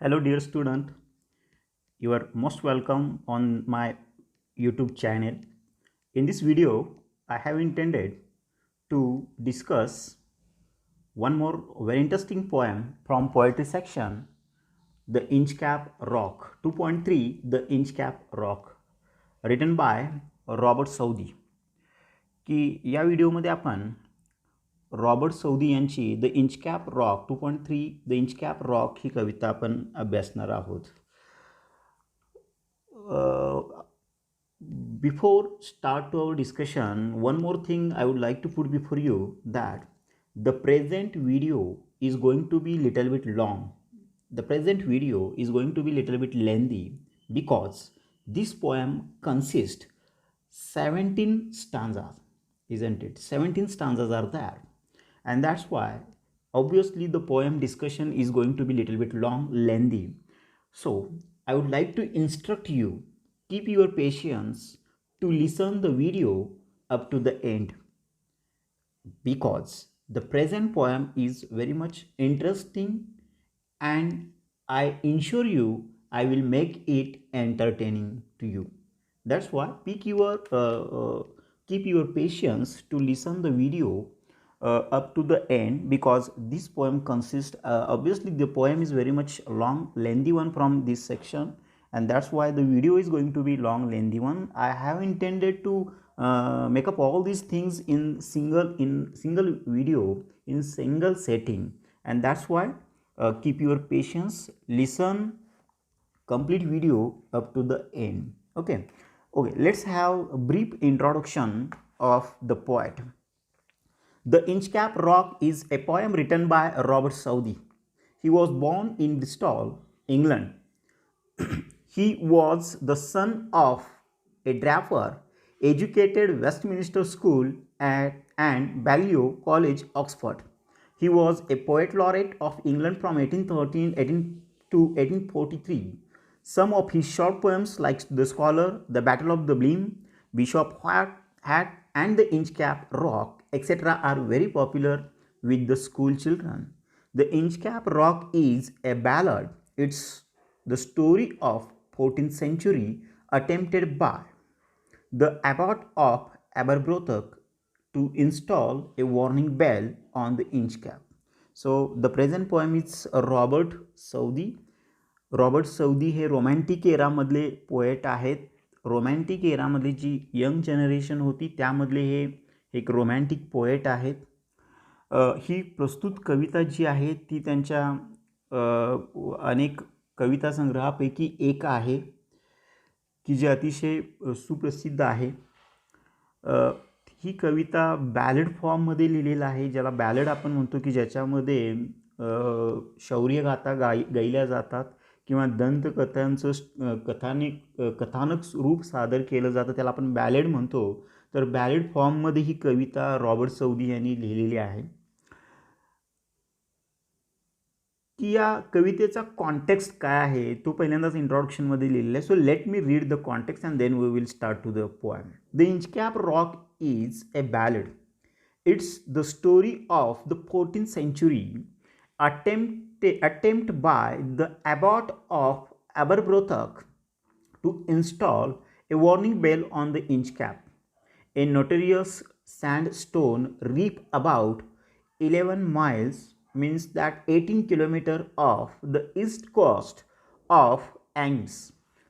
Hello, dear student. You are most welcome on my YouTube channel. In this video, I have intended to discuss one more very interesting poem from poetry section, The Inchcap Rock 2.3, The Inchcap Rock, written by Robert Southey. की या व्हिडिओमध्ये आपण Robert Saudi यांची the Inchcape rock 2.3 the Inchcape rock ही कविता आपण अभ्यासणार आहोत. Before start to our discussion, one more thing I would like to put before you that the present video is going to be little bit long. The present video is going to be little bit lengthy because this poem consists 17 stanzas, isn't it? 17 stanzas are there, and that's why obviously the poem discussion is going to be little bit long, lengthy. So I would like to instruct you, keep your patience to listen the video up to the end, because the present poem is very much interesting and I assure you I will make it entertaining to you. That's why keep your patience to listen the video up to the end, because this poem consists obviously the poem is very much long, lengthy one from this section, and that's why the video is going to be long, lengthy one. I have intended to make up all these things in single video, in single setting, and that's why keep your patience, listen complete video up to the end. Okay, let's have a brief introduction of the poet. The Inchcap Rock is a poem written by Robert Southey. He was born in Bristol, England. He was the son of a draper, educated Westminster School and Balliol College, Oxford. He was a poet laureate of England from 1813 to 1843. Some of his short poems like The Scholar, The Battle of the Bleam, Bishop Hat, and The Inchcap Rock, etc. are very popular with the school children. The Inchcap Rock is a ballad. It's the story of 14th century attempted by the abbot of Aberbrothock to install a warning bell on the Inchcap. So the present poem is Robert Saudi. Robert Saudi हे romantic एरामधले poet आहेत. Romantic एरामधली जी young generation होती त्यामधले हे एक romantic poet आहेत. ही प्रस्तुत कविता जी आहे ती त्यांच्या अनेक कविता संग्रहापैकी एक आहे की जे अतिशय सुप्रसिद्ध आहे. ही कविता बॅलड फॉर्ममध्ये लिहिलेलं आहे, ज्याला बॅलड आपण म्हणतो, की ज्याच्यामध्ये शौर्यगाथा गायल्या जातात किंवा दंतकथांचं कथानक रूप सादर केलं जातं, त्याला आपण बॅलेड म्हणतो. तर बॅलेड फॉर्ममध्ये ही कविता रॉबर्ट सौदी यांनी लिहिलेली आहे. की या कवितेचा कॉन्टेक्स्ट काय आहे तो पहिल्यांदाच इंट्रोडक्शनमध्ये लिहिलेला आहे. So let me read the context and then we will start to the poem. The Inchcape Rock is a ballad. It's the story of the 14th century attempt by the abbot of Aberbrothock to install a warning bell on the Inchcap, a notorious sandstone reef about 11 miles, means that 18 kilometers off the east coast of Angus,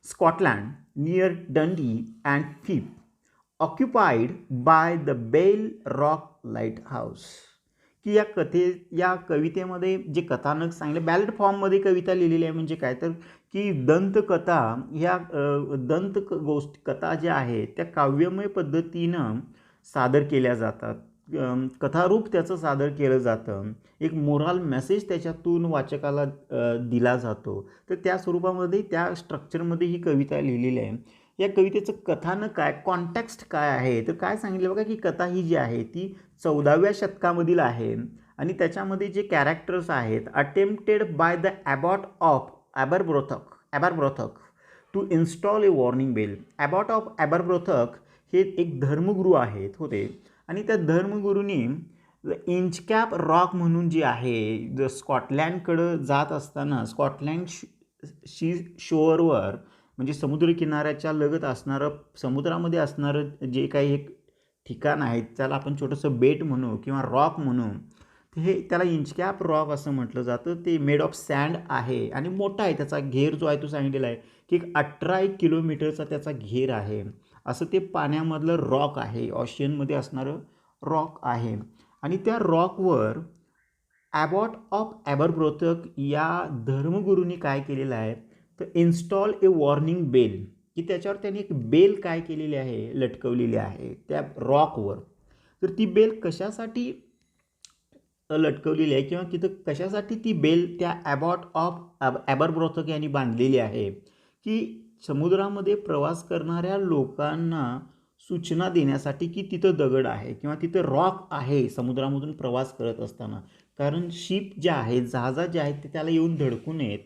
Scotland, near Dundee and Fife, occupied by the Bale Rock Lighthouse. की या कवितेमध्ये जे कथानक सांगितलं, ballad फॉर्ममध्ये कविता लिहिलेली आहे. म्हणजे काय तर की दंतकथा ह्या कथा ज्या आहेत त्या काव्यमय पद्धतीनं सादर केल्या जातात. कथारूप त्याचं सादर केलं जातं. एक मोराल मेसेज त्याच्यातून वाचकाला दिला जातो. तर त्या स्वरूपामध्ये त्या स्ट्रक्चरमध्ये ही कविता लिहिलेली आहे. या कवितेचं कथानक काय, कॉन्टेक्स्ट काय आहे, तर काय सांगितलं बघा की कथा ही जी आहे ती 14व्या शतकामधील आहे आणि त्याच्यामध्ये जे कॅरेक्टर्स आहेत, attempted by the abbot of Aberbrothok to install a warning bell. Abbot of Aberbrothok हे एक धर्मगुरू आहेत होते आणि त्या धर्मगुरूंनी इंचकॅप रॉक म्हणून जी आहे, स्कॉटलँडकडं जात असताना, स्कॉटलँड शोअरवर म्हणजे समुद्रकिनाऱ्याच्या लगत असणारं, समुद्रामध्ये असणारं जे काही एक ठिकाण आहे त्याला आपण छोटंसं बेट म्हणू किंवा रॉक म्हणू. हे त्याला इंचकॅप रॉक असं म्हटलं जातं. ते मेड ऑफ सँड आहे आणि मोठा आहे. त्याचा घेर जो आहे तो सांगितलेला आहे की 18 किलोमीटरचा त्याचा घेर आहे. असं ते पाण्यामधलं रॉक आहे, ऑशियनमध्ये असणारं रॉक आहे. आणि त्या रॉकवर ॲबॉट ऑफ ॲबरब्रोथक या धर्मगुरूंनी काय केलेलं आहे तर इन्स्टॉल ए वॉर्निंग बेल, की त्याच्यावर त्यांनी एक बेल काय केलेली आहे, लटकवलेली आहे त्या रॉकवर. तर ती बेल कशासाठी लटकवलेली आहे किंवा तिथं कशासाठी ती बेल त्या ॲबॉट ऑफ ॲबरब्रोथक यांनी बांधलेली आहे की समुद्रामध्ये प्रवास करणाऱ्या लोकांना सूचना देण्यासाठी की तिथं दगड आहे किंवा तिथं रॉक आहे समुद्रामधून प्रवास करत असताना. कारण शिप ज्या आहेत, जहाजा ज्या आहेत ते त्याला येऊन धडकू नयेत.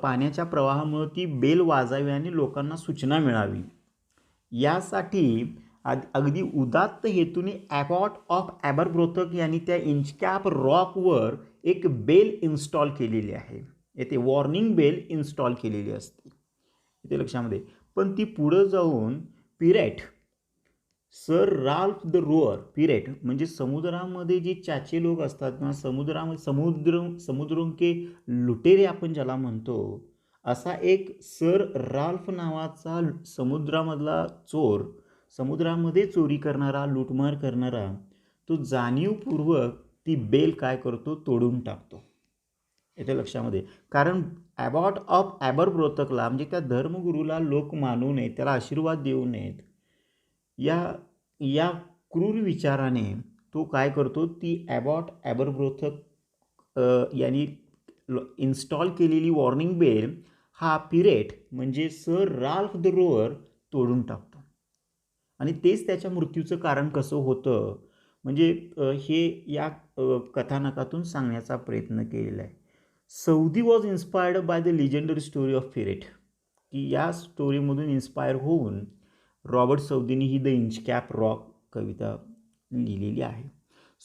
पाण्याच्या प्रवाहामुळे ती बेल वाजावी आणि लोकांना सूचना मिळावी, यासाठी अगदी उदात्त हेतूने ॲबॉट ऑफ ॲबरब्रोथक यांनी त्या इंचकॅप रॉकवर एक बेल इन्स्टॉल केलेली आहे. येथे वॉर्निंग बेल इन्स्टॉल केलेली असते, इथे लक्षामध्ये. पण ती पुढं जाऊन pirate, sir Ralph the row or, pirate म्हणजे समुद्रामध्ये जे चाचे लोक असतात किंवा समुद्रामध्ये समुद्रोंके लुटेरे आपण ज्याला म्हणतो, असा एक सर राल्फ नावाचा समुद्रामधला चोर, समुद्रामध्ये चोरी करणारा, लूटमार करणारा, तो जाणीवपूर्वक ती बेल काय करतो, तोडून टाकतो. येथे लक्षामध्ये. कारण ॲबॉट ऑफ ॲबरब्रोथकला म्हणजे त्या धर्मगुरूला लोक मानू नयेत, त्याला आशीर्वाद देऊ नयेत, या क्रूर विचाराने तो काय करतो, ती ॲबॉट ॲबरब्रोथक यांनी इन्स्टॉल केलेली वॉर्निंग बेल हा पिरेट म्हणजे सर राल्फ द रोअर तोडून टाकतो. आणि तेच त्याच्या मृत्यूचं कारण कसं होतं म्हणजे हे या कथानकातून सांगण्याचा प्रयत्न केलेला आहे. Saudi was inspired by the legendary story of pirate, की या स्टोरीमधून इन्स्पायर होऊन Robert सौदीनी he the Inchcape rock कविता लिहिलेली आहे.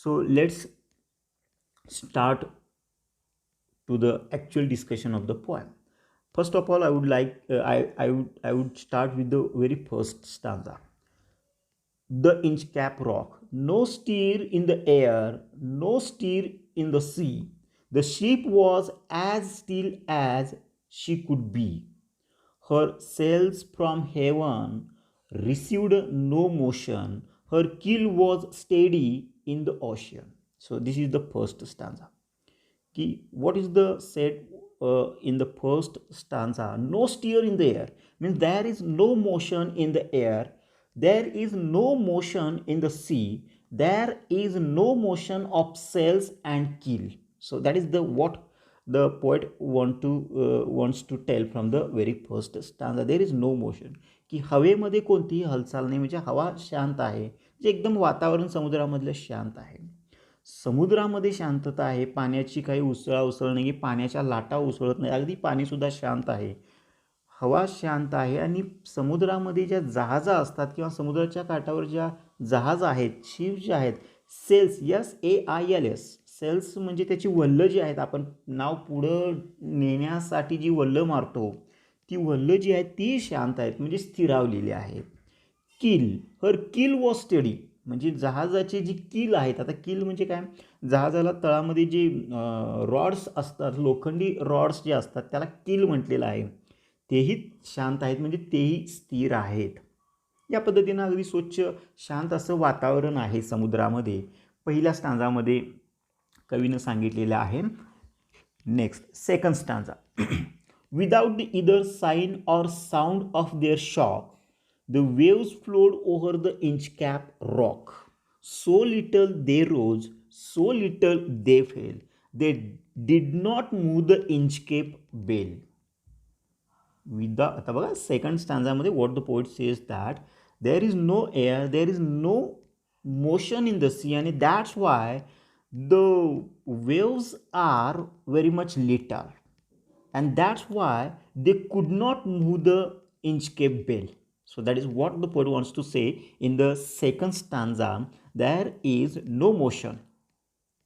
So let's start to the actual discussion of the poem. First of all, I would start with the very first stanza. The Inchcap Rock. No steer in the air, no steer in the sea. The ship was as still as she could be. Her sails from heaven received no motion. Her keel was steady in the ocean. So this is the first stanza. What is the said in the first stanza? No steer in the air means there is no motion in the air, there is no motion in the sea, there is no motion of sails and keel. So that is the what the poet wants to tell from the very first stanza. There is no motion, की हवेमध्ये कोणतीही हालचाल नाही, म्हणजे हवा शांत आहे, जे एकदम वातावरण समुद्रामधलं शांत आहे. समुद्रामध्ये शांतता आहे, पाण्याची काही उसळ नाही, पाण्याच्या लाटा उसळत नाही, अगदी पाणीसुद्धा शांत आहे, हवा शांत आहे. आणि समुद्रामध्ये ज्या जहाजा असतात किंवा समुद्राच्या काठावर ज्या जहाज आहेत, शिप जे आहेत, सेल्स, SAILS, सेल्स म्हणजे त्याची वल्ल जी आहेत, आपण नाव पुढं नेण्यासाठी जी वल्ल मारतो, ती वल्ल जी आहेत ती शांत आहेत, म्हणजे स्थिरावलेली आहेत. किल, हर किल वॉज स्टडी म्हणजे जहाजाची जी कील आहेत, आता कील म्हणजे काय, जहाजाला तळामध्ये जे रॉड्स असतात, लोखंडी रॉड्स जे असतात त्याला कील म्हटलेलं आहे, तेही शांत आहेत, म्हणजे तेही स्थिर आहेत. या पद्धतीनं अगदी स्वच्छ शांत असं वातावरण आहे समुद्रामध्ये, पहिल्या स्टांजामध्ये कवीनं सांगितलेलं आहे. Next second stanza. Without either sign or sound of their shock, the waves flowed over the Inchcap rock. So little they rose, so little they fell. They did not move the Inchcape bell. आता बघा second स्टांजामध्ये what the poet says that there is no air, there is no motion in the sea, and that's why the waves are very much little, and that's why they could not move the Inchcape bell. So that is what the poet wants to say in the second stanza. There is no motion,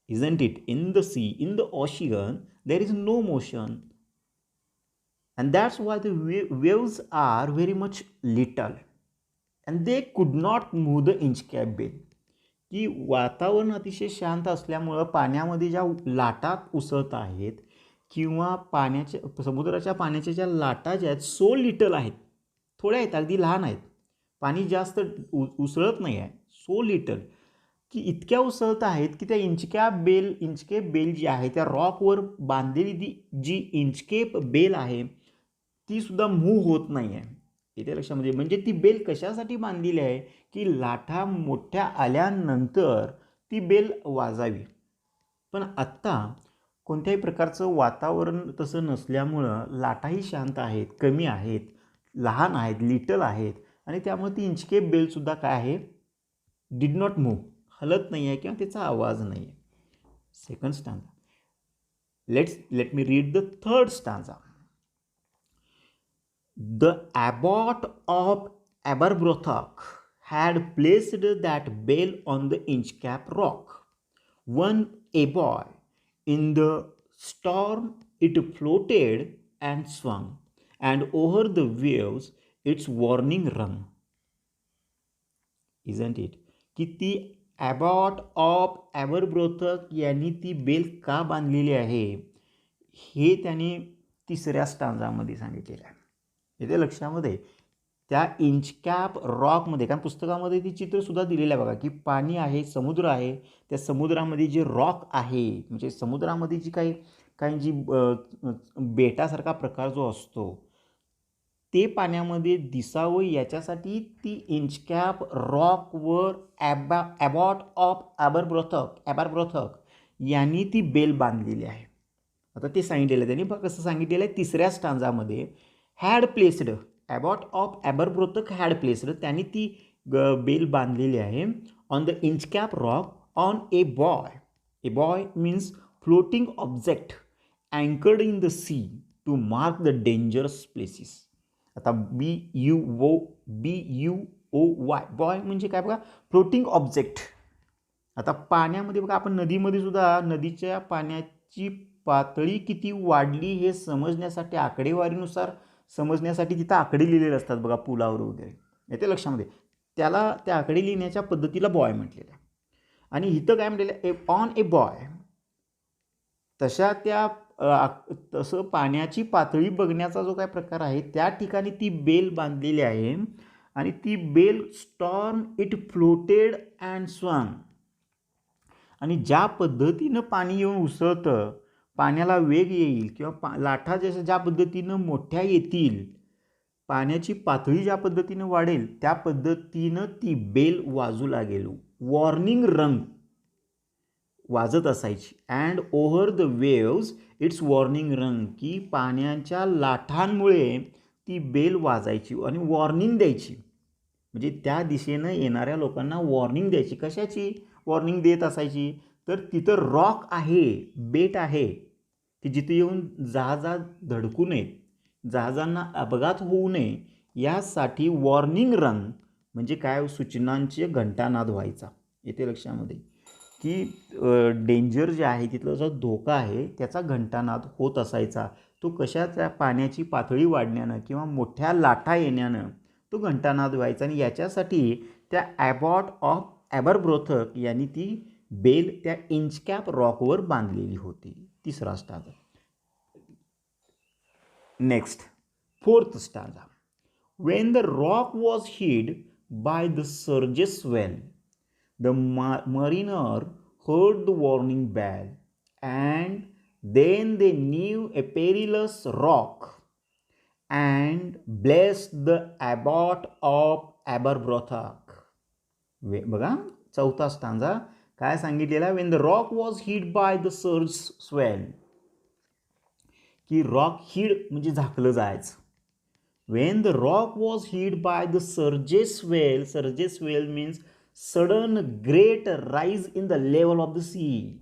isn't it? In the sea, in the ocean, there is no motion. and that's why the waves are very much little and they could not move the inch cap bell. की वातावरण अतिशय शांत असल्यामुळं पाण्यामध्ये ज्या लाटा उसळत आहेत किंवा पाण्याच्या समुद्राच्या पाण्याच्या ज्या लाटा ज्या आहेत सो लिटल आहेत, थोड्या आहेत, अगदी लहान आहेत, पाणी जास्त उसळत नाही आहे, सो लिटल की इतक्या उसळत आहेत की त्या इंचकेप बेल जी आहे त्या रॉकवर बांधलेली जी इंचकेप बेल आहे ती सुद्धा मूव्ह होत नाही आहे. इथे लक्षामध्ये म्हणजे ती बेल कशासाठी बांधलेली आहे की लाटा मोठ्या आल्यानंतर ती बेल वाजावी. पण आत्ता कोणत्याही प्रकारचं वातावरण तसं नसल्यामुळं लाटाही शांत आहेत, कमी आहेत, लहान आहेत, लिटल आहेत आणि त्यामुळे ती इंचकेप बेलसुद्धा काय आहे, डिड नॉट मूव्ह, हलत नाही आहे किंवा त्याचा आवाज नाही आहे. Second stanza. Late me read the third stanza. The abbot of Aberbrothock had placed that bell on the Inchcape Rock. One a boy in the storm it floated and swung, and over the waves its warning rung. Isn't it? की ती ॲबॉट of ॲबरब्रोथक यांनी ती bell का बांधलेली आहे हे त्याने तिसऱ्या स्टांजामध्ये सांगितलेलं आहे. येथे लक्षामध्ये त्या इंचकॅप रॉकमध्ये, कारण पुस्तकामध्ये ती चित्रसुद्धा दिलेलं आहे बघा की पाणी आहे, समुद्र आहे, त्या समुद्रामध्ये जे रॉक आहे म्हणजे समुद्रामध्ये जी काही जी बेटासारखा प्रकार जो असतो ते पाण्यामध्ये दिसावं याच्यासाठी ती इंचकॅप रॉकवर ॲबॉट ऑफ ॲबरब्रोथक यांनी ती बेल बांधलेली आहे. आता ते सांगितलेलं आहे त्यांनी, बघा कसं सांगितलेलं आहे तिसऱ्या स्टांजामध्ये. Had placed, abbot of Aberbrothok had placed, त्यांनी ती बेल बांधलेली आहे on the Inchcape Rock on a buoy. A buoy means floating object anchored in the sea to mark the dangerous places. आता BUOY बॉय म्हणजे काय बघा, floating object. आता पाण्यामध्ये बघा आपण नदीमध्ये सुद्धा नदीच्या पाण्याची पातळी किती वाढली हे समजण्यासाठी आकडेवारीनुसार समजण्यासाठी तिथं आकडे लिहिलेले असतात बघा पुलावर वगैरे, येते लक्षामध्ये. त्याला त्या आकडे लिहिण्याच्या पद्धतीला बॉय म्हटलेलं आहे. आणि इथं काय म्हटलेलं आहे, ऑन ए बॉय. तशा त्या तसं पाण्याची पातळी बघण्याचा जो काय प्रकार आहे त्या ठिकाणी ती बेल बांधलेली आहे आणि ती bell storm it floated and swung. आणि ज्या पद्धतीनं पाणी येऊन उसळतं, पाण्याला वेग येईल किंवा लाटा जसं ज्या पद्धतीनं मोठ्या येतील, पाण्याची पातळी ज्या पद्धतीनं वाढेल त्या पद्धतीनं ती बेल वाजू लागेल. वॉर्निंग रंग वाजत असायची. And over the waves it's warning रंग, की पाण्याच्या लाटांमुळे ती बेल वाजायची आणि वॉर्निंग द्यायची. म्हणजे त्या दिशेनं येणाऱ्या लोकांना वॉर्निंग द्यायची. कशाची वॉर्निंग देत असायची, तर तिथं रॉक आहे, बेट आहे की जिथे येऊन जहाजा धडकू नयेत, जहाजांना अपघात होऊ नये यासाठी वॉर्निंग रंग म्हणजे काय, सूचनांचे घंटानाद व्हायचा. येते लक्षामध्ये की डेंजर जे आहे तिथला जो धोका आहे त्याचा घंटानाद होत असायचा. तो कशाच्या पाण्याची पातळी वाढण्यानं किंवा मोठ्या लाटा येण्यानं तो घंटानाद व्हायचा. आणि याच्यासाठी त्या ॲबॉट ऑफ ॲबरब्रोथक यांनी ती बेल त्या इंचकॅप रॉकवर बांधलेली होती. तिसरा stanza. Next fourth stanza. When the rock was hid by the surges well, the mariner heard the warning bell, and then they knew a perilous rock and blessed the abbot of Aberbrothock. बघा चौथा stanza काय सांगितलेला, when the rock was hid by the surge swell, की rock हिड म्हणजे झाकलं जायचं. when the rock was hid by the surges swell means sudden great rise in the level of the sea.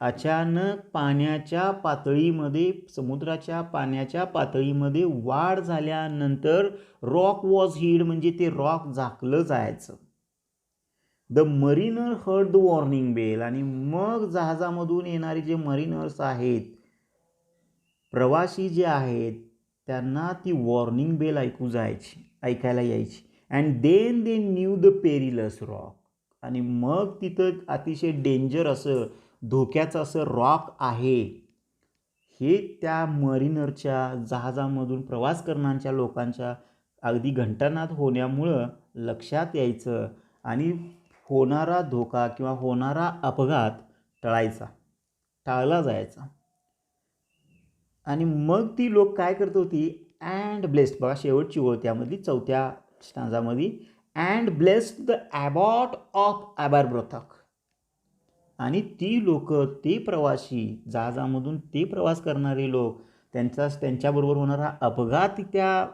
अचानक पाण्याच्या पातळीमध्ये, समुद्राच्या पाण्याच्या पातळीमध्ये वाढ झाल्यानंतर रॉक वॉज हिड म्हणजे ते रॉक झाकलं जायचं. The mariner heard the warning bell, आणि मग जहाजामधून येणारे जे मरीनर्स आहेत, प्रवासी जे आहेत, त्यांना ती वॉर्निंग बेल ऐकायला यायची. And then they knew the perilous rock. आणि मग तिथं अतिशय डेंजर असं, धोक्याचं असं रॉक आहे हे त्या मरीनरच्या, जहाजामधून प्रवास करणाऱ्या लोकांच्या अगदी घंटानाद होण्यामुळं लक्षात यायचं आणि होणारा धोका किंवा होणारा अपघात टाळला जायचा. आणि मग ती लोक काय करत होती, अँड ब्लेस्ड, बघा शेवटची ओळ त्यामधली 4थ्या स्टांजामध्ये, and blessed the abbot of ॲबरब्रोथक. आणि ती लोक, ते प्रवासी, जहाजामधून ते प्रवास करणारे लोक, त्यांच्याबरोबर होणारा अपघात त्या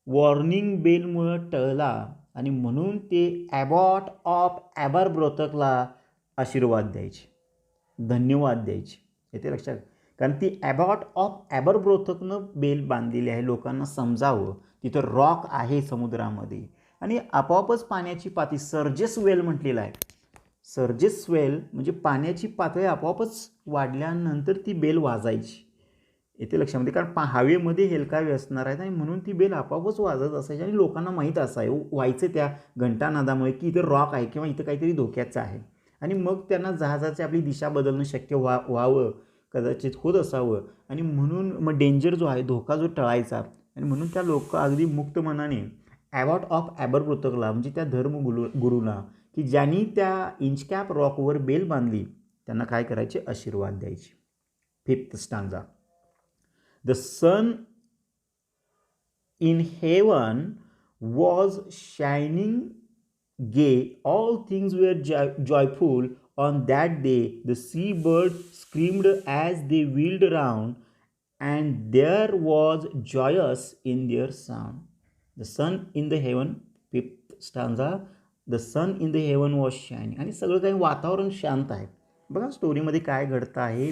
वॉर्निंग बेलमुळं टळला आणि म्हणून ते ॲबॉट ऑफ ॲबरब्रोथकला आशीर्वाद द्यायचे, धन्यवाद द्यायचे. येते लक्षात, कारण ती ॲबॉट ऑफ ॲबरब्रोथकनं बेल बांधलेली आहे, लोकांना समजावं तिथं रॉक आहे समुद्रामध्ये. आणि आपोआपच पाण्याची पातळी, सर्जेस वेल म्हटलेलं आहे. सर्जेस वेल म्हणजे पाण्याची पातळी आपोआपच वाढल्यानंतर ती बेल वाजायची. येते लक्षामध्ये, कारण हवेमध्ये हेलकावे असणार आहेत आणि म्हणून ती बेल आपोआपच वाजत असायची आणि लोकांना माहीत व्हायचं त्या घंटानादामुळे की इथं रॉक आहे किंवा इथं काहीतरी धोक्याचं आहे. आणि मग त्यांना जहाजाची आपली दिशा बदलणं शक्य व्हावं, कदाचित होत असावं, आणि म्हणून मग डेंजर जो आहे, धोका जो टळायचा, आणि म्हणून त्या लोक अगदी मुक्त मनाने ॲबॉट ऑफ ॲबरब्रोथकला म्हणजे त्या धर्मगुरूला, की ज्यांनी त्या इंचकॅप रॉकवर बेल बांधली, त्यांना काय करायचे, आशीर्वाद द्यायचे. 5th stanza. The sun in heaven was shining gay. All things were joyful on that day. The seabirds screamed as they wheeled around, and there was joyous in their sound. The sun in the heaven, 5th stanza. The sun in the heaven was shining. आणि सगळं काही वातावरण शांत आहे. बघा स्टोरीमध्ये काय घडतं आहे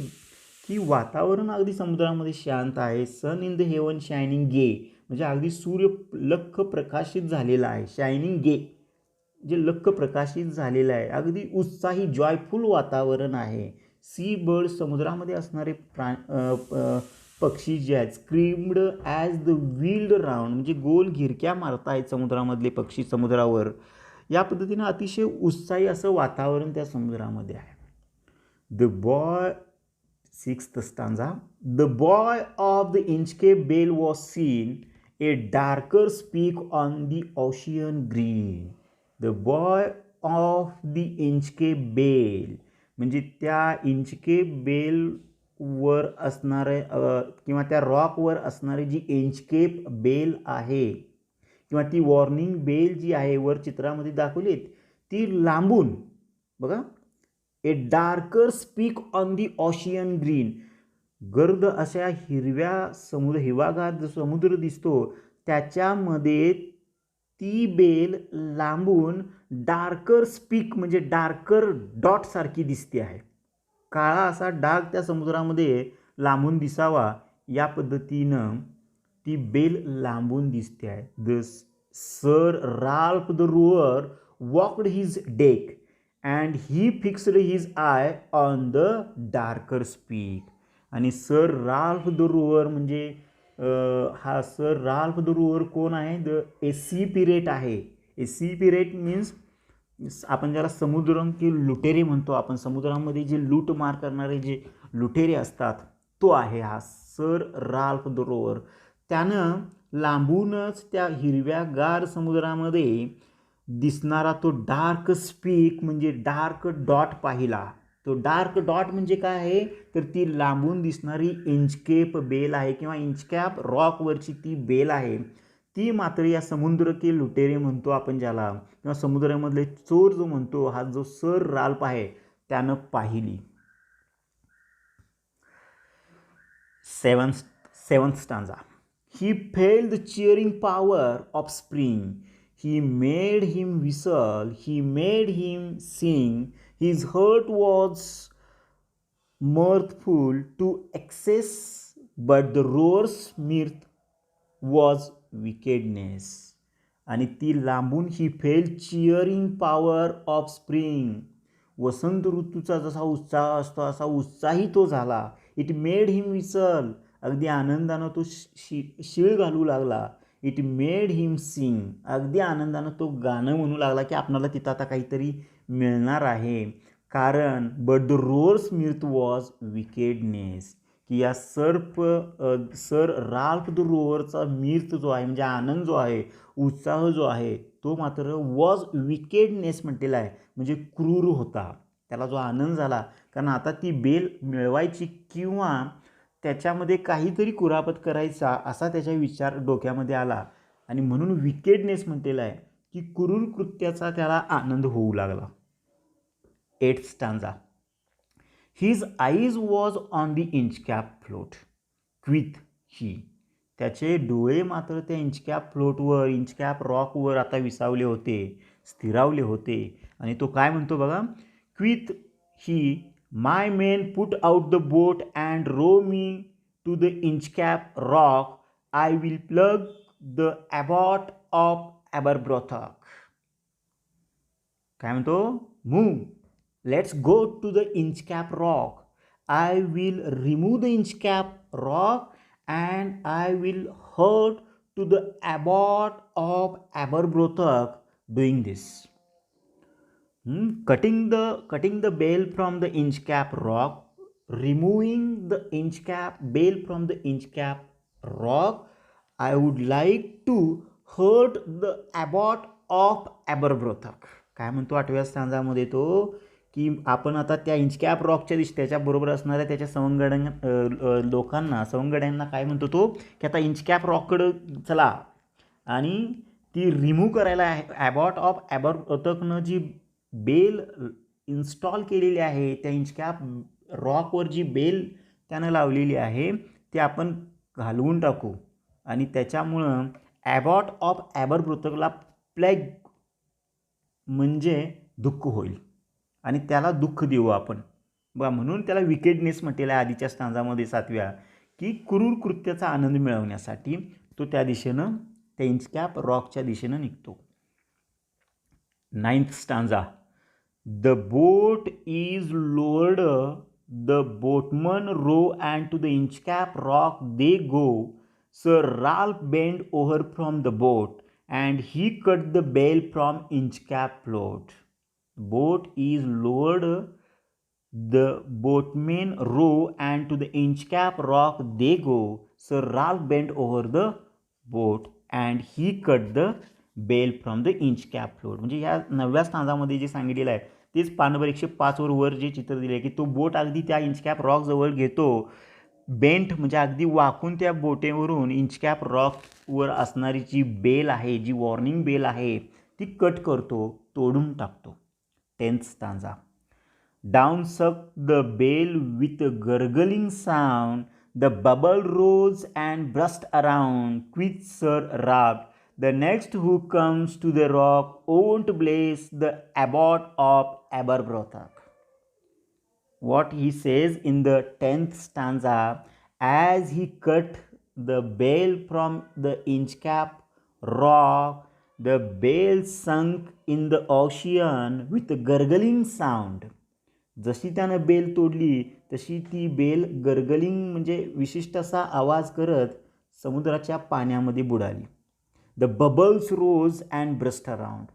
की वातावरण अगदी समुद्रामध्ये शांत आहे. सन इन द हेवन शायनिंग गे म्हणजे अगदी सूर्य लख्ख प्रकाशित झालेला आहे. शायनिंग गे जे लख्ख प्रकाशित झालेलं आहे, अगदी उत्साही जॉयफुल वातावरण आहे. सी बर्ड समुद्रामध्ये असणारे पक्षी जे आहेत, screamed as the wheeled round म्हणजे गोल घिरक्या मारतायत समुद्रामधले पक्षी समुद्रावर. या पद्धतीनं अतिशय उत्साही असं वातावरण त्या समुद्रामध्ये आहे. The boy, 6th stanza. The boy of the Inchcape Bale was seen, a darker speak on the ocean green. The boy of the Inchcape Bale म्हणजे त्या इंचकेप बेलवर असणारे किंवा त्या रॉकवर असणारी जी इंचकेप बेल आहे किंवा ती वॉर्निंग बेल जी आहे वर चित्रामध्ये दाखवलीत, ती लांबून बघा, a darker speck on the ocean green, गर्द अशा हिरवागार जो समुद्र दिसतो त्याच्यामध्ये ती बेल लांबून डार्कर स्पीक म्हणजे डार्कर डॉट सारखी दिसते आहे. काळा असा डाग त्या समुद्रामध्ये लांबून दिसावा या पद्धतीनं ती बेल लांबून दिसते आहे. The Sir Ralph the row or walked his deck and he fixed his I on the darker speak. आणि सर राल्फ द रोअर म्हणजे हा सर राल्फ द रोअर कोण आहे, ए सी पिरेट आहे. ए सी पिरेट मीन्स आपण ज्याला समुद्रंकी लुटेरे म्हणतो, आपण समुद्रामध्ये जे लूटमार करणारे जे लुटेरे असतात तो आहे हा सर राल्फ द रोअर. त्यानं लांबूनच त्या हिरव्यागार समुद्रामध्ये दिसणारा तो डार्क स्पीक म्हणजे डार्क डॉट पाहिला. तो डार्क डॉट म्हणजे काय आहे तर ती लांबून दिसणारी इंचकेप बेल आहे किंवा इंचकॅप रॉकवरची ती बेल आहे. ती मात्र या समुद्र के लुटेरे म्हणतो आपण ज्याला, किंवा समुद्रामधले चोर जो म्हणतो, हा जो सर राल्फ आहे त्यानं पाहिली. 7th stanza. He felt the cheering power of spring. He made him whistle, he made him sing. His heart was mirthful to excess, but the roar's mirth was wickedness. आणि ती लांबून ही fail cheering power of spring, वसंत ऋतूचा जसा उत्साह असतो असा उत्साही तो झाला. इट मेड हिम विसल, अगदी आनंदानं तो शिळ घालू लागला. इट मेड हिम सिंग. अगदी आनंदानं तो गाणं म्हणू लागला की आपणाला तिथं आता काहीतरी मिळणार आहे. कारण but the roars मिर्थ was wickedness, की या सर राल्फ द रोअरचा मिर्थ जो आहे म्हणजे आनंद जो आहे, उत्साह जो आहे, तो मात्र वॉज विकेडनेस म्हटलेला आहे, म्हणजे क्रूर होता. त्याला जो आनंद झाला कारण आता ती बेल मिळवायची किंवा त्याच्यामध्ये काहीतरी कुरापत करायचा असा त्याच्या विचार डोक्यामध्ये आला आणि म्हणून विकेडनेस म्हटलेला आहे की क्रूर कृत्याचा त्याला आनंद होऊ लागला. 8th stanza. His eyes was on the Inchcape float quoth he. त्याचे डोळे मात्र त्या इंचकॅप फ्लोटवर, इंचकॅप रॉकवर आता विसावले होते, स्थिरावले होते. आणि तो काय म्हणतो बघा, quoth he my men put out the boat and row me to the Inchcape Rock. I will plug the abbot of Aberbrothok. काय म्हणतो, move, let's go to the Inchcape Rock. I will remove the Inchcape Rock and I will hurt to the abbot of Aberbrothok doing this. Cutting the bale from the inchcap rock, removing the inchcap bale from the inchcap rock. I would like to hurt the abbot of Aberbrothok. काय म्हणतो 8व्या स्टांजामध्ये तो, की आपण आता त्या इंचकॅप रॉकच्या दिवशी त्याच्याबरोबर असणाऱ्या त्याच्या सवंगड्यांना काय म्हणतो तो, की आता इंचकॅप रॉककडं चला आणि ती रिमूव्ह करायला ॲबॉट ऑफ ॲबरब्रोथकनं जी बेल इन्स्टॉल केलेली आहे, त्या इंचकॅप रॉकवर जी बेल त्यानं लावलेली आहे ती आपण घालवून टाकू आणि त्याच्यामुळं ॲबॉट ऑफ ॲबरब्रोथकला प्लेग म्हणजे दुःख होईल आणि त्याला दुःख देऊ आपण बघा. म्हणून त्याला विकेडनेस म्हटलेलं आहे आधीच्या स्टांजामध्ये 7व्या, की क्रूर कृत्याचा आनंद मिळवण्यासाठी तो त्या दिशेनं, त्या इंचकॅप रॉकच्या दिशेनं निघतो. 9th stanza. The boat is lowered, the boatman row and to the Inchcape Rock they go. Sir Ralph bend over from the boat and he cut the bell from Inchcape float. Boat is lowered, the boatmen row and to the inchcap rock they go. Sir Ralph bent over the boat and he cut the bale from the inchcap float. म्हणजे या 9व्या स्टांजामध्ये जे सांगितलेलं आहे तेच पान number 105 वर जे चित्र दिले आहे की तो बोट अगदी त्या इंचकॅप रॉक जवळ घेतो, बेंट म्हणजे अगदी वाकून त्या बोटेवरून इंचकॅप रॉकवर असणारी जी बेल आहे, जी वॉर्निंग बेल आहे ती कट करतो, तोडून टाकतो. 10th stanza. Down sucked the bale with a gurgling sound. The bubble rose and burst around. Quit Sir Ralph. The next who comes to the rock won't bless the abbot of Aberbrothok. What he says in the 10th stanza, as he cut the bale from the inchcap rock, the bale sunk in the ocean with a gurgling sound. जशी त्यानं bell तोडली तशी ती bell गरगलिंग म्हणजे विशिष्ट असा आवाज करत समुद्राच्या पाण्यामध्ये बुडाली. The bubbles rose and burst around.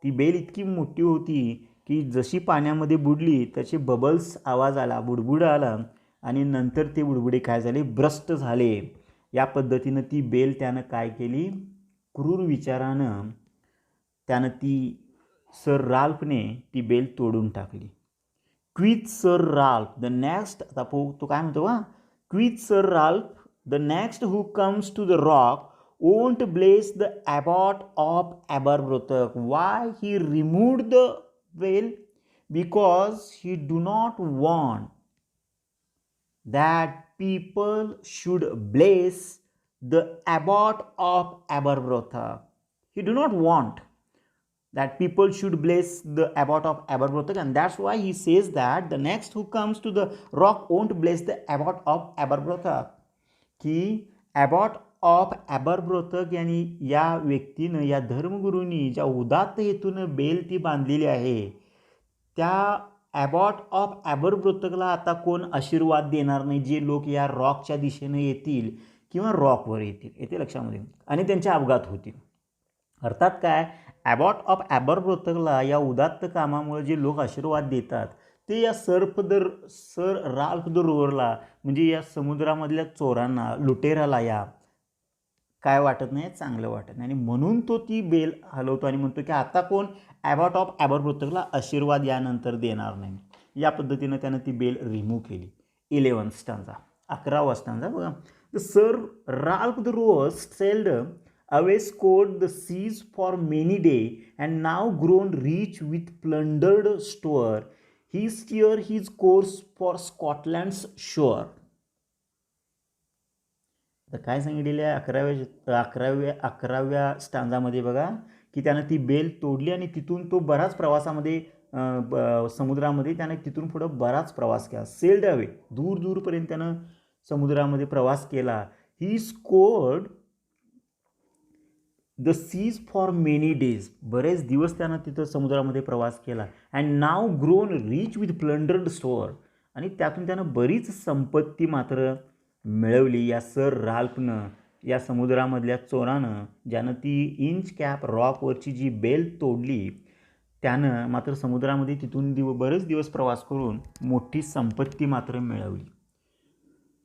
ती बेल इतकी मोठी होती की जशी पाण्यामध्ये बुडली त्याचे बबल्स आवाज आला, बुडबुड आला आणि नंतर ते बुडबुडे काय झाले, ब्रस्ट झाले. या पद्धतीनं ती बेल त्यानं काय केली, क्रूर विचारानं त्यानं ती सर राल्फने ती बेल तोडून टाकली. Quoth Sir Ralph the next, आता तो काय म्हणतो का, quoth Sir Ralph the next who comes to the rock won't bless the abbot of Aberbrothok. Why he removed the bell, because he do not want that people should bless the abbot of Aberbrothok. He do not want that people should bless the abbot of Aberbrothok, and that's why he says that the next who comes to the rock won't bless the abbot of Aberbrothok. की abbot of Aberbrothok यांनी या व्यक्तीनं, या धर्मगुरूंनी ज्या उदात्त हेतूनं bell ती बांधलेली आहे त्या ॲबॉट ऑफ ॲबरब्रोथकला आता कोण आशीर्वाद देणार नाही, जे लोक या रॉकच्या दिशेने येतील किंवा रॉकवर येतील, येते लक्षामध्ये, आणि त्यांचे अपघात होतील. अर्थात काय, ॲबॉट ऑफ ॲबरब्रोथकला या उदात्त कामामुळे जे लोक आशीर्वाद देतात ते या सर राल्फ द रोअरला, म्हणजे या समुद्रामधल्या चोरांना, लुटेराला या काय वाटत नाही, चांगलं वाटत नाही, आणि म्हणून तो ती बेल हलवतो आणि म्हणतो की आता कोण ॲबॉट ऑफ ॲबरब्रोथकला आशीर्वाद यानंतर देणार नाही. या पद्धतीनं त्यानं ती बेल रिमूव्ह केली. 11 स्टांजा, 11वा स्टांजा बघा. The Sir Ralph the rover sailed away scoured the seas for many day and now grown rich with plundered store he steer his course for Scotland's shore. तर काय सांगितलेलं आहे 11व्या स्टांजामध्ये बघा की त्यानं ती बेल तोडली आणि तिथून तो बराच प्रवासामध्ये समुद्रामध्ये त्यानं तिथून पुढं बराच प्रवास केला. सेल्ड अवे, दूरपर्यंत त्यानं समुद्रामध्ये प्रवास केला. He scoured the seas for many days, बरेच दिवस त्यानं तिथं समुद्रामध्ये प्रवास केला. And now grown rich with plundered store, आणि त्यातून त्यानं बरीच संपत्ती मात्र मिळवली. या सर राल्फनं, या समुद्रामधल्या चोरानं, ज्यानं ती इंच कॅप रॉकवरची जी बेल तोडली, त्यानं मात्र समुद्रामध्ये तिथून बरेच दिवस प्रवास करून मोठी संपत्ती मात्र मिळवली.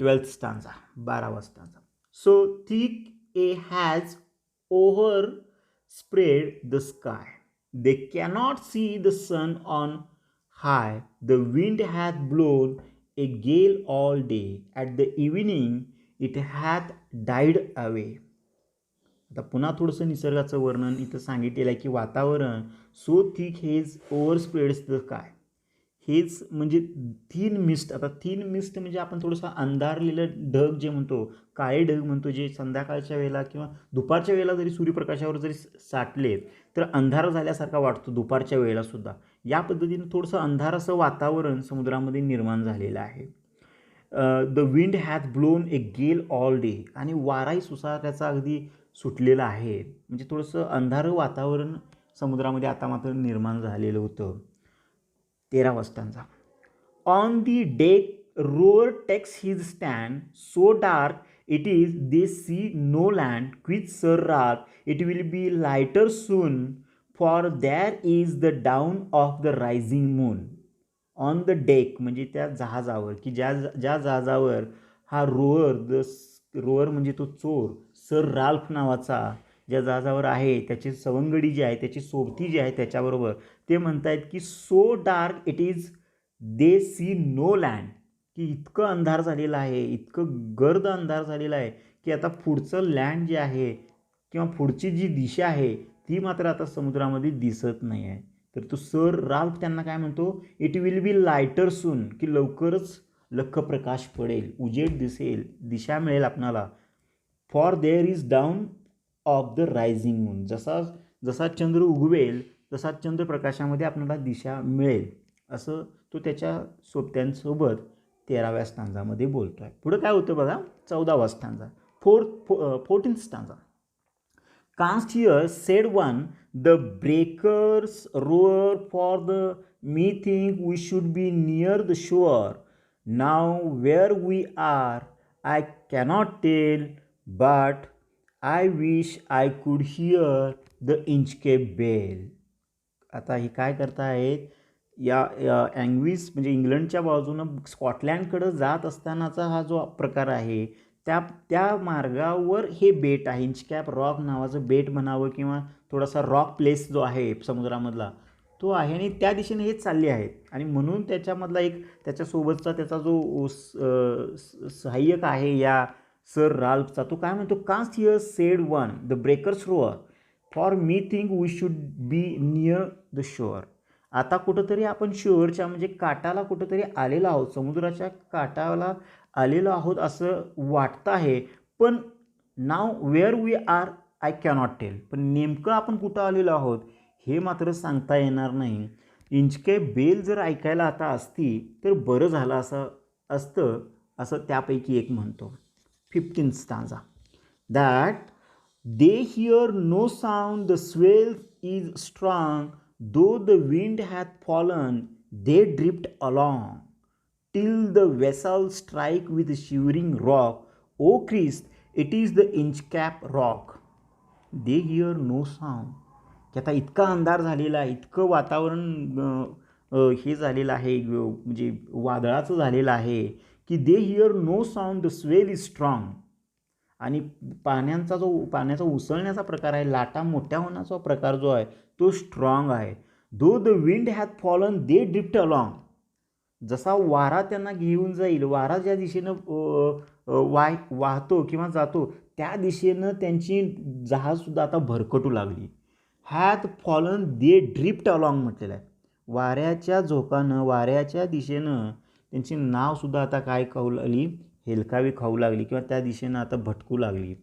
12th स्टांजा, 12वा stanza. So thick a haze overspread the sky. They cannot see the sun on high. The wind hath blown a gale all day. At the evening it hath died away. आता पुन्हा थोडंसं निसर्गाचं वर्णन इथं सांगितलेलं आहे की वातावरण so thick haze overspreads the sky. हेच म्हणजे थीन मिस्ट. आता थीन मिस्ट म्हणजे आपण थोडंसं अंधारलेलं ढग जे म्हणतो, काळे ढग म्हणतो, जे संध्याकाळच्या वेळेला किंवा दुपारच्या वेळेला जरी सूर्यप्रकाशावर जरी साठले तर अंधार झाल्यासारखा वाटतो दुपारच्या वेळेलासुद्धा. या पद्धतीनं थोडंसं अंधार असं वातावरण समुद्रामध्ये निर्माण झालेलं आहे. द विंड हॅथ ब्लोन ए गेल ऑल डे, आणि वाराही सुसाट्याचा अगदी सुटलेला आहे. म्हणजे थोडंसं अंधारं वातावरण समुद्रामध्ये आता मात्र निर्माण झालेलं होतं. 13वा stanza. On the deck rover takes his stand, so dark it is they see no land. Quoth Sir Ralph it will be lighter soon, for there is the dawn of the rising moon. On the deck म्हणजे त्या जहाजावर, की ज्या जहाजावर हा row or म्हणजे तो चोर सर राल्फ नावाचा ज्या जहाजावर आहे, त्याची सवंगडी जी आहे, त्याची सोबती जी आहे त्याच्याबरोबर, ते म्हणतायत की so dark it is they see no land, की इतकं अंधार झालेलं आहे, इतकं गर्द अंधार झालेला आहे की आता पुढचं लँड जे आहे किंवा पुढची जी दिशा आहे ती मात्र आता समुद्रामध्ये दिसत नाही आहे. तर तो सर राल्फ त्यांना काय म्हणतो, इट विल बी लायटर सून, की लवकरच लख प्रकाश पडेल, उजेड दिसेल, दिशा मिळेल आपणाला. For their is down of the rising moon, जसा चंद्र उगवेल तसा चंद्रप्रकाशामध्ये आपल्याला दिशा मिळेल, असं तो त्याच्या सोबत्यांसोबत 13व्या स्टांजामध्ये बोलतो आहे. पुढं काय होतं बघा, 14वा stanza, 14th stanza. Canst hear said one, the breakers roar for the me think we should be near the shore. Now where we are I cannot tell, but I wish I could hear the Inchcape bell. आता हे काय करतायत, या अँग्विस म्हणजे इंग्लंडच्या बाजूनं स्कॉटलँडकडं जात असतानाचा हा जो प्रकार आहे, त्या मार्गावर हे बेट आहे, इंचकॅप रॉक नावाचं बेट म्हणावं किंवा थोडासा रॉक प्लेस जो आहे समुद्रामधला तो आहे, आणि त्या दिशेने हे चालले आहेत. आणि म्हणून त्याच्यामधला एक त्याच्यासोबतचा त्याचा जो सहाय्यक आहे या सर राल्फचा, तो काय म्हणतो, canst hear said one, the breakers roar for me think we should be near the shore. आता कुठंतरी आपण शोअरच्या म्हणजे काटाला कुठंतरी आलेलो आहोत, समुद्राच्या काटाला आलेलो आहोत असं वाटतं आहे, पण now where we are I cannot tell, पण नेमकं आपण कुठं आलेलो आहोत हे मात्र सांगता येणार नाही. इंचकेप बेल जर ऐकायला आता असती तर बरं झालं असं असतं, असं त्यापैकी एक म्हणतो. 15th stanza. That they hear no sound, the swell is strong, though the wind hath fallen, they drift along till the vessel strike with shivering rock. O Christ, it is the Inchcape Rock. They hear no sound. की आता इतका अंधार झालेला आहे, इतकं वातावरण हे झालेलं आहे, म्हणजे वादळाचं झालेलं आहे की they hear no sound, the swell is strong. आणि पाण्याचा उसळण्याचा प्रकार आहे, लाटा मोठ्या होण्याचा प्रकार जो आहे तो स्ट्रॉंग आहे. Though the wind hath fallen they drift along. जसा वारा त्यांना घेऊन जाईल, वारा ज्या दिशेनं वाहतो किंवा जातो त्या दिशेनं त्यांची जहाजसुद्धा आता भरकटू लागली. हॅथ फॉलन दे ड्रिफ्ट अलॉंग म्हटलेलं आहे. वाऱ्याच्या झोकानं, वाऱ्याच्या दिशेनं त्यांची नावसुद्धा आता काय खाऊ लागली, हेलकावी खाऊ लागली किंवा त्या दिशेनं आता भटकू लागली.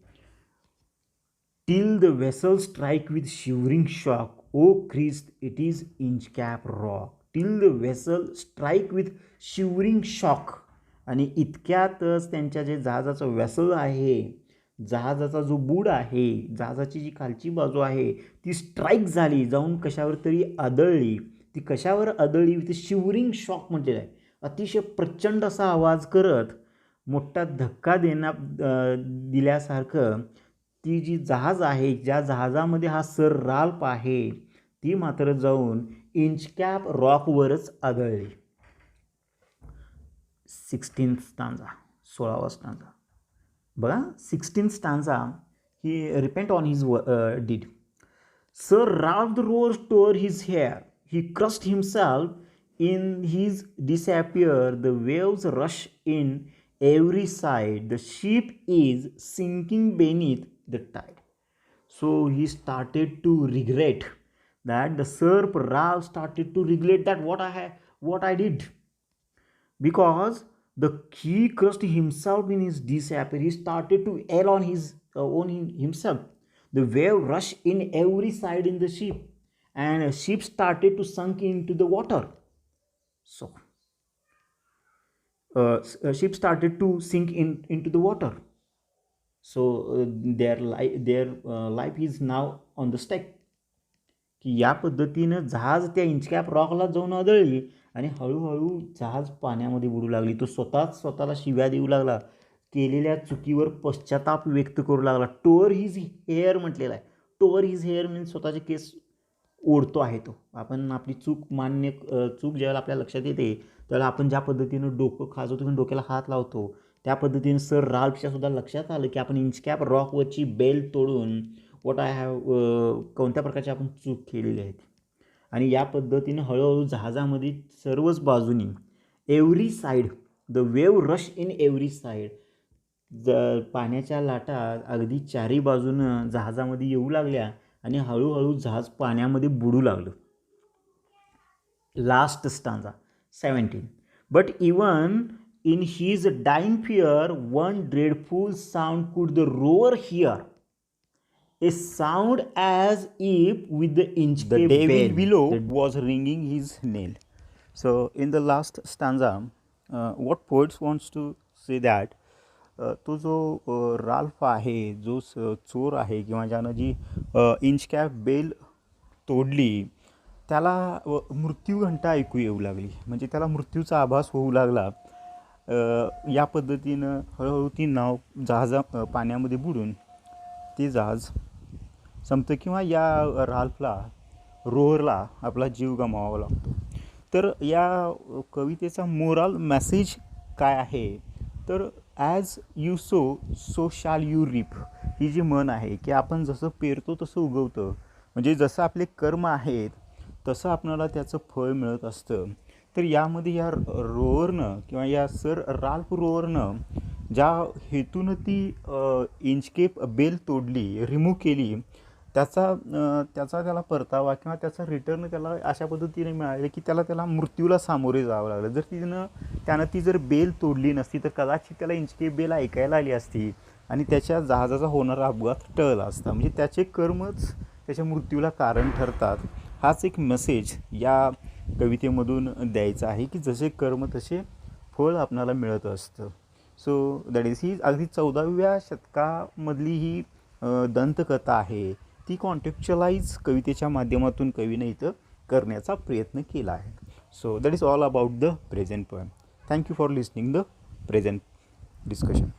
Till the vessel strike with shivering shock. O Christ, it is Inchcape Rock. Till the vessel strike with shivering shock. आणि इतक्यातच त्यांच्या जे जहाजाचं वेसल आहे, जहाजाचा जो बुड आहे, जहाजाची जी खालची बाजू आहे ती स्ट्राईक झाली, जाऊन कशावर तरी आदळली. ती कशावर आदळली, विथ शिवरिंग शॉक म्हटलेलं आहे. अतिशय प्रचंड असा आवाज करत, मोठा धक्का दिल्यासारखं ती जी जहाज आहे, ज्या जहाजामध्ये हा सर राल्फ आहे, ती मात्र जाऊन इंचकॅप रॉकवरच आदळली. 16th स्टांजा, 16वा स्टांजा बघा. 16th stanza, he repent on his deed. Sir Ralph rovers tore his hair, he crushed himself in his disappear, the waves rush in every side, the ship is sinking beneath the tide. So he started to regret that, the Sir Ralph started to regret that what I did, because he crushed himself in his disappear. He started to err on himself. The wave rushed in every side in the ship, and a ship started to sink into the water. So a ship started to sink into the water. So their life is now on the stake. की या पद्धतीनं जहाज त्या इंचकॅप रॉकला जाऊन आदळली आणि हळूहळू जहाज पाण्यामध्ये बुडू लागली. तो स्वतःला शिव्या देऊ लागला, केलेल्या चुकीवर पश्चाताप व्यक्त करू लागला. टोअर हिज हेअर म्हटलेला आहे. टोअर हिज हेअर मीन्स स्वतःचे केस ओढतो आहे तो. आपण आपली चूक ज्यावेळेला आपल्या लक्षात येते त्यावेळेला आपण ज्या पद्धतीनं डोकं खाजवतो किंवा डोक्याला हात लावतो, त्या पद्धतीनं सर राल्फच्या सुद्धा लक्षात आलं की आपण इंचकॅप रॉकवरची बेल तोडून कोणत्या प्रकारची आपण चूक केलेली आहे. आणि या पद्धतीनं हळूहळू जहाजामध्ये सर्वच बाजूनी every side, the wave rush in every side, पाण्याच्या लाटा अगदी चारी बाजूनं जहाजामध्ये येऊ लागल्या आणि हळूहळू जहाज पाण्यामध्ये बुडू लागलं. Last stanza 17. But even in his dying fear one dreadful sound could the rover hear, a sound as if with the Inchcape bell below was ringing his knell. So in the last stanza, what poets wants to say that तो जो Ralph आहे, जो चोर आहे किंवा ज्यानं जी इंचकॅप bell तोडली, त्याला मृत्यू घंटा ऐकू येऊ लागली. म्हणजे त्याला मृत्यूचा आभास होऊ लागला. या पद्धतीनं हळूहळू ती नाव पाण्यामध्ये बुडून ते जहाज संपतं किंवा या राल्फला, रोअरला आपला जीव गमावावा लागतो. तर या कवितेचा मोरल मेसेज काय आहे, तर ॲज यू सो शाल यू रीप, ही जी म्हण आहे की आपण जसं पेरतो तसं उगवतं. म्हणजे जसं आपले कर्म आहेत तसं आपल्याला त्याचं फळ मिळत असतं. तर यामध्ये या रोअरनं किंवा या सर राल्फ रोअरनं ज्या हेतूनं ती इंचकेप बेल तोडली, रिमूव्ह केली, त्याचा त्याला परतावा किंवा त्याचा रिटर्न त्याला अशा पद्धतीने मिळाले की त्याला मृत्यूला सामोरे जावं लागलं. जर त्यानं ती जर बेल तोडली नसती तर कदाचित त्याला इंचकेप बेल ऐकायला आली असती आणि त्याच्या जहाजाचा होणारा अपघात टळला असता. म्हणजे त्याचे कर्मच त्याच्या मृत्यूला कारण ठरतात. हाच एक मेसेज या कवितेमधून द्यायचा आहे की जसे कर्म तसे फळ आपणाला मिळत असतं. सो दॅट इज ही अगदी 14व्या शतकामधली ही दंतकथा आहे. ती कॉन्टेक्च्युअलाइज कवितेच्या माध्यमातून कवीनं इथं करण्याचा प्रयत्न केला आहे. So that is all about the present poem. Thank you for listening the present discussion.